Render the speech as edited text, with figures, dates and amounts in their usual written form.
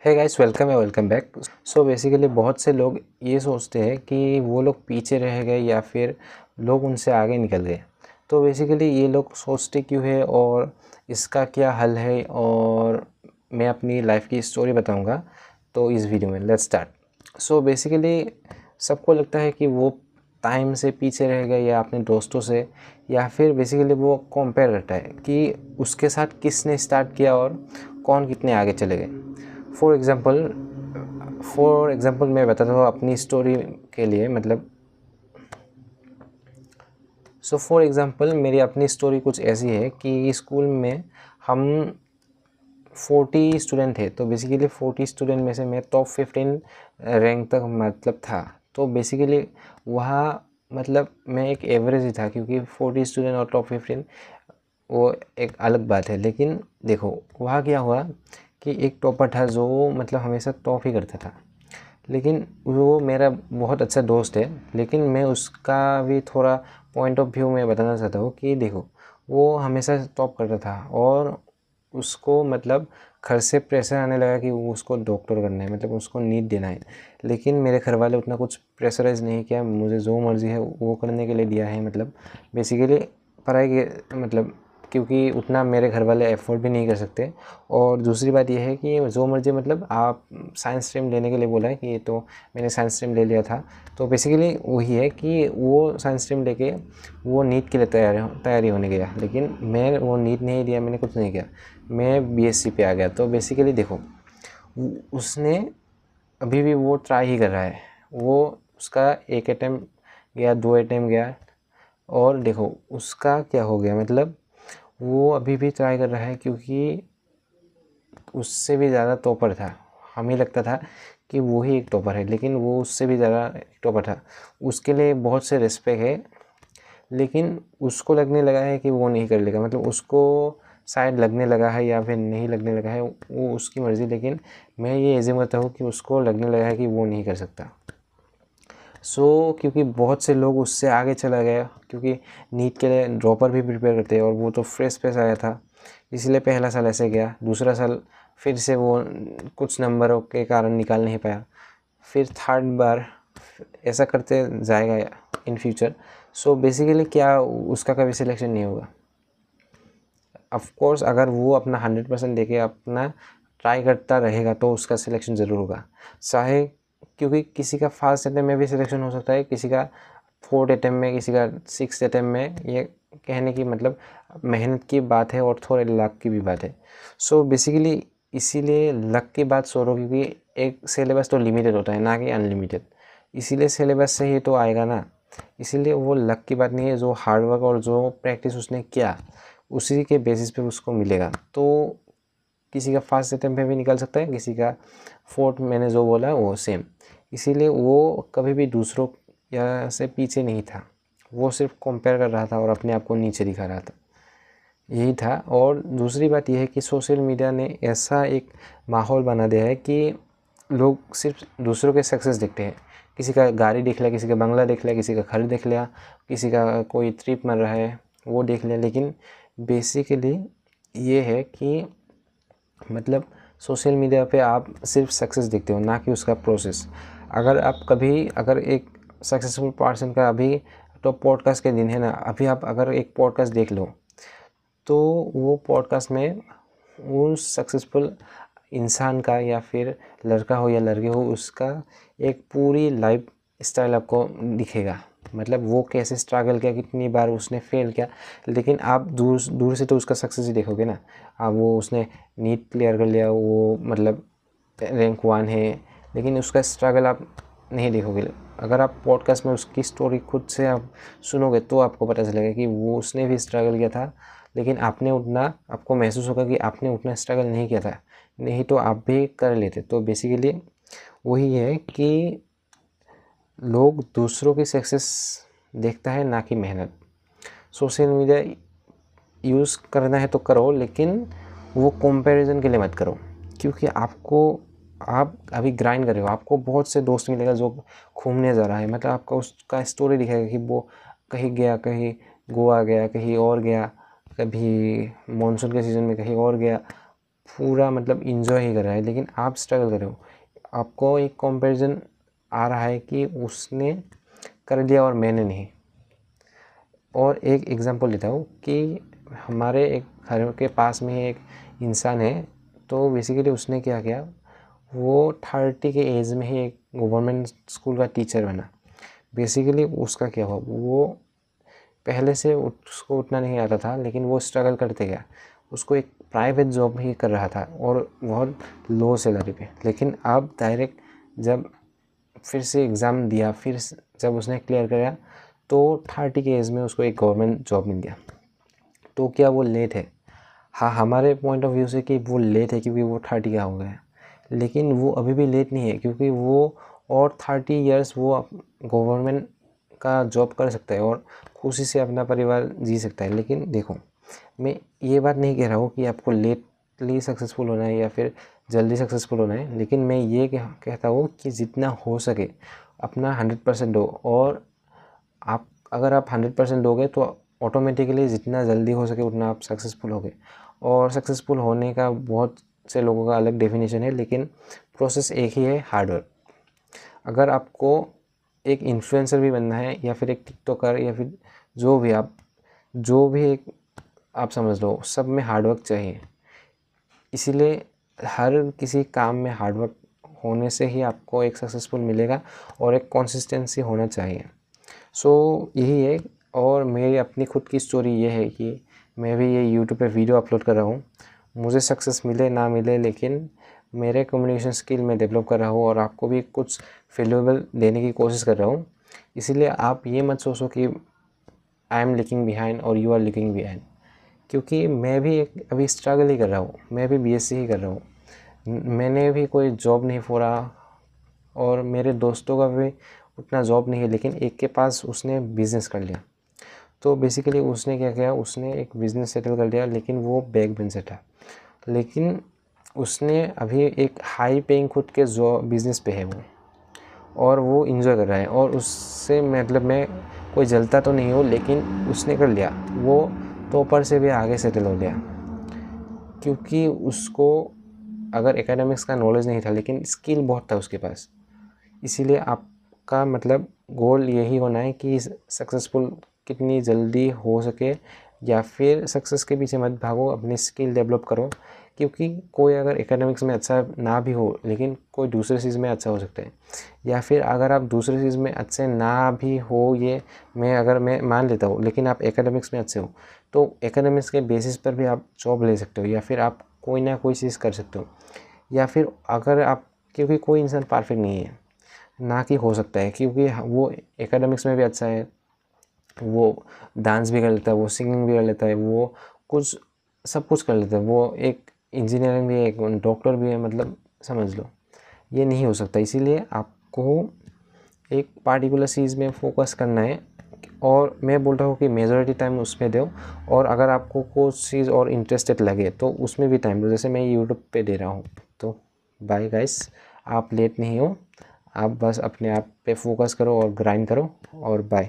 है guys, welcome है, welcome back. So basically बहुत से लोग ये सोचते हैं कि वो लोग पीछे रह गए या फिर लोग उनसे आगे निकल गए। तो बेसिकली ये लोग सोचते क्यों है और इसका क्या हल है, और मैं अपनी लाइफ की स्टोरी बताऊंगा। तो इस वीडियो में लेट्स स्टार्ट। सो बेसिकली सबको लगता है कि वो टाइम से पीछे रह गए या अपने दोस्तों से, या फिर बेसिकली वो कंपेयर करता है कि उसके साथ किसने स्टार्ट किया और कौन कितने आगे चले गए। फॉर एग्ज़ाम्पल मैं बताता हूँ अपनी स्टोरी के लिए, मतलब फॉर एग्ज़ाम्पल मेरी अपनी स्टोरी कुछ ऐसी है कि स्कूल में हम 40 स्टूडेंट थे। तो बेसिकली 40 स्टूडेंट में से मैं टॉप 15 रैंक तक मतलब था। तो बेसिकली वहाँ मतलब मैं एक एवरेज ही था, क्योंकि 40 स्टूडेंट और टॉप 15 वो एक अलग बात है। लेकिन देखो वहाँ क्या हुआ कि एक टॉपर था जो मतलब हमेशा टॉप ही करता था। लेकिन वो मेरा बहुत अच्छा दोस्त है, लेकिन मैं उसका भी थोड़ा पॉइंट ऑफ व्यू में बताना चाहता हूँ कि देखो वो हमेशा टॉप करता था और उसको मतलब घर से प्रेशर आने लगा कि वो उसको डॉक्टर करना है, मतलब उसको नीट देना है। लेकिन मेरे घर वाले उतना कुछ प्रेशराइज नहीं किया, मुझे जो मर्ज़ी है वो करने के लिए दिया है। मतलब बेसिकली पढ़ाई के मतलब क्योंकि उतना मेरे घर वाले एफोर्ड भी नहीं कर सकते। और दूसरी बात यह है कि जो मर्जी मतलब आप साइंस स्ट्रीम लेने के लिए बोला है कि तो मैंने साइंस स्ट्रीम ले लिया था। तो बेसिकली वही है कि वो साइंस स्ट्रीम लेके वो नीट के लिए तैयारी होने गया, लेकिन मैं वो नीट नहीं दिया, मैंने कुछ नहीं किया, मैं बीएससी पे आ गया। तो बेसिकली देखो उसने अभी भी वो ट्राई ही कर रहा है। वो उसका एक अटैम्प्ट गया, 2 अटैम्प्ट गया, और देखो उसका क्या हो गया, मतलब वो अभी भी ट्राई कर रहा है, क्योंकि उससे भी ज़्यादा टॉपर था। हमें लगता था कि वो ही एक टॉपर है, लेकिन वो उससे भी ज़्यादा एक टॉपर था। उसके लिए बहुत से रिस्पेक्ट है, लेकिन उसको लगने लगा है कि वो नहीं कर लेगा। मतलब उसको शायद लगने लगा है या फिर नहीं लगने लगा है, वो उसकी मर्ज़ी। लेकिन मैं ये एज्यूम करता हूँ कि उसको लगने लगा है कि वो नहीं कर सकता। क्योंकि बहुत से लोग उससे आगे चला गया, क्योंकि नीट के लिए ड्रॉपर भी प्रिपेयर करते हैं और वो तो फ्रेश आया था, इसलिए पहला साल ऐसे गया। दूसरा साल फिर से वो कुछ नंबरों के कारण निकाल नहीं पाया, फिर थर्ड बार ऐसा करते जाएगा इन फ्यूचर। बेसिकली क्या उसका कभी सिलेक्शन नहीं होगा। ऑफ कोर्स अगर वो अपना 100% देके अपना ट्राई करता रहेगा तो उसका सिलेक्शन ज़रूर होगा, चाहे क्योंकि किसी का फर्स्ट अटैम्प्ट में भी सिलेक्शन हो सकता है, किसी का 4th अटैम्प्ट में, किसी का 6th अटैम्प्ट में। ये कहने की मतलब मेहनत की बात है और थोड़े लक की भी बात है। बेसिकली इसीलिए लक की बात छोड़ो, क्योंकि एक सिलेबस तो लिमिटेड होता है ना कि अनलिमिटेड, इसीलिए सिलेबस से ही तो आएगा ना। इसीलिए वो लक की बात नहीं है, जो हार्डवर्क और जो प्रैक्टिस उसने किया उसी के बेसिस पे उसको मिलेगा। तो किसी का फर्स्ट अटैम्प्ट में भी निकल सकता है, किसी का 4th, मैंने जो बोला वो सेम। इसीलिए वो कभी भी दूसरों या से पीछे नहीं था, वो सिर्फ कंपेयर कर रहा था और अपने आप को नीचे दिखा रहा था, यही था। और दूसरी बात यह है कि सोशल मीडिया ने ऐसा एक माहौल बना दिया है कि लोग सिर्फ दूसरों के सक्सेस देखते हैं। किसी का गाड़ी देख लिया, किसी का बंगला देख लिया, किसी का घर देख लिया, किसी का कोई ट्रिप मर रहा है वो देख लिया। लेकिन बेसिकली ये है कि मतलब सोशल मीडिया पे आप सिर्फ सक्सेस देखते हो, ना कि उसका प्रोसेस। अगर एक सक्सेसफुल पर्सन का अभी तो पॉडकास्ट के दिन है ना, अभी आप अगर एक पॉडकास्ट देख लो तो वो पॉडकास्ट में उस सक्सेसफुल इंसान का, या फिर लड़का हो या लड़की हो, उसका एक पूरी लाइफ स्टाइल आपको दिखेगा। मतलब वो कैसे स्ट्रगल किया, कितनी बार उसने फेल किया। लेकिन आप दूर दूर से तो उसका सक्सेस ही देखोगे ना। आप वो उसने नीट क्लियर कर लिया, वो मतलब रैंक 1 है, लेकिन उसका स्ट्रगल आप नहीं देखोगे। अगर आप पॉडकास्ट में उसकी स्टोरी खुद से आप सुनोगे तो आपको पता चलेगा कि वो उसने भी स्ट्रगल किया था, लेकिन आपको महसूस होगा कि आपने उतना स्ट्रगल नहीं किया था, नहीं तो आप भी कर लेते। तो बेसिकली वही है कि लोग दूसरों की सक्सेस देखता है, ना कि मेहनत। सोशल मीडिया यूज़ करना है तो करो, लेकिन वो कंपैरिजन के लिए मत करो। क्योंकि आप अभी ग्राइंड कर रहे हो, आपको बहुत से दोस्त मिलेगा जो घूमने जा रहा है, मतलब आपका उसका स्टोरी दिखाएगा कि वो कहीं गया, कहीं गोवा गया, कहीं और गया, कभी मानसून के सीज़न में कहीं और गया। पूरा मतलब इंजॉय ही कर रहा है, लेकिन आप स्ट्रगल कर रहे हो। आपको एक कंपैरिजन आ रहा है कि उसने कर लिया और मैंने नहीं। और एक एग्जांपल लेता हूँ कि हमारे एक घर के पास में एक इंसान है, तो बेसिकली उसने क्या किया, वो 30 के एज में ही एक गवर्नमेंट स्कूल का टीचर बना। बेसिकली उसका क्या हुआ, वो पहले से उसको उतना नहीं आता था, लेकिन वो स्ट्रगल करते गया। उसको एक प्राइवेट जॉब ही कर रहा था और बहुत लो सैलरी पे, लेकिन अब डायरेक्ट जब फिर से एग्ज़ाम दिया, फिर जब उसने क्लियर किया, तो 30 के एज में उसको एक गवर्नमेंट जॉब मिल गया। तो क्या वो लेट है? हाँ, हमारे पॉइंट ऑफ व्यू से कि वो लेट है क्योंकि वो 30 का हो गया है, लेकिन वो अभी भी लेट नहीं है, क्योंकि वो और 30 इयर्स वो गवर्नमेंट का जॉब कर सकता है और खुशी से अपना परिवार जी सकता है। लेकिन देखो, मैं ये बात नहीं कह रहा हूँ कि आपको लेटली सक्सेसफुल होना है या फिर जल्दी सक्सेसफुल होना है, लेकिन मैं ये कहता हूँ कि जितना हो सके अपना 100% दो। और आप अगर आप 100% दोगे तो ऑटोमेटिकली जितना जल्दी हो सके उतना आप सक्सेसफुल होगे। और सक्सेसफुल होने का बहुत से लोगों का अलग डेफिनेशन है, लेकिन प्रोसेस एक ही है, हार्डवर्क। अगर आपको एक इन्फ्लुएंसर भी बनना है या फिर एक टिकटॉकर या फिर जो भी एक आप समझ लो, सब में हार्डवर्क चाहिए। इसीलिए हर किसी काम में हार्डवर्क होने से ही आपको एक सक्सेसफुल मिलेगा और एक कंसिस्टेंसी होना चाहिए। सो यही है। और मेरी अपनी खुद की स्टोरी ये है कि मैं भी ये यूट्यूब पे वीडियो अपलोड कर रहा हूँ। मुझे सक्सेस मिले ना मिले, लेकिन मेरे कम्युनिकेशन स्किल मैं डेवलप कर रहा हूँ और आपको भी कुछ वैल्यूएबल देने की कोशिश कर रहा हूँ। इसीलिए आप ये मत सोचो कि आई एम लिविंग बिहाइंड और यू आर लिविंग बिहाइंड, क्योंकि मैं भी एक अभी स्ट्रगल ही कर रहा हूँ। मैं भी बीएससी ही कर रहा हूँ, मैंने भी कोई जॉब नहीं फोड़ा और मेरे दोस्तों का भी उतना जॉब नहीं है, लेकिन एक के पास उसने बिज़नेस कर लिया। तो बेसिकली उसने क्या किया, उसने एक बिज़नेस सेटल कर लिया, लेकिन वो बैक बेंचर था। लेकिन उसने अभी एक हाई पेइंग खुद के जॉब बिज़नेस पे है वो, और वो इन्जॉय कर रहा है। और उससे मतलब मैं कोई जलता तो नहीं हूँ, लेकिन उसने कर लिया, वो टॉपर से भी आगे सेटल हो गया, क्योंकि उसको अगर एकेडमिक्स का नॉलेज नहीं था, लेकिन स्किल बहुत था उसके पास। इसीलिए आपका मतलब गोल यही होना है कि सक्सेसफुल कितनी जल्दी हो सके, या फिर सक्सेस के पीछे मत भागो, अपनी स्किल डेवलप करो। क्योंकि कोई अगर एकेडमिक्स में अच्छा ना भी हो, लेकिन कोई दूसरी चीज़ में अच्छा हो सकता है। या फिर अगर आप दूसरी चीज़ में अच्छे ना भी हो, ये मैं मान लेता हूँ, लेकिन आप एकेडमिक्स में अच्छे हो, तो एकेडमिक्स के बेसिस पर भी आप जॉब ले सकते हो, या फिर आप कोई ना कोई चीज़ कर सकते हो। या फिर अगर आप, क्योंकि कोई इंसान परफेक्ट नहीं है, ना कि हो सकता है, क्योंकि वो एकेडमिक्स में भी अच्छा है, वो डांस भी कर लेता है, वो सिंगिंग भी कर लेता है, वो कुछ सब कुछ कर लेता है, वो एक इंजीनियरिंग भी है, एक डॉक्टर भी है, मतलब समझ लो। ये नहीं हो सकता। इसीलिए आपको एक पार्टिकुलर चीज़ में फोकस करना है, और मैं बोल रहा हूँ कि मेजॉरिटी टाइम उसमें दो। और अगर आपको कोई चीज़ और इंटरेस्टेड लगे तो उसमें भी टाइम दो, जैसे मैं यूट्यूब पे दे रहा हूँ। तो बाय गाइस, आप लेट नहीं हो, आप बस अपने आप पे फोकस करो और ग्राइंड करो, और बाय।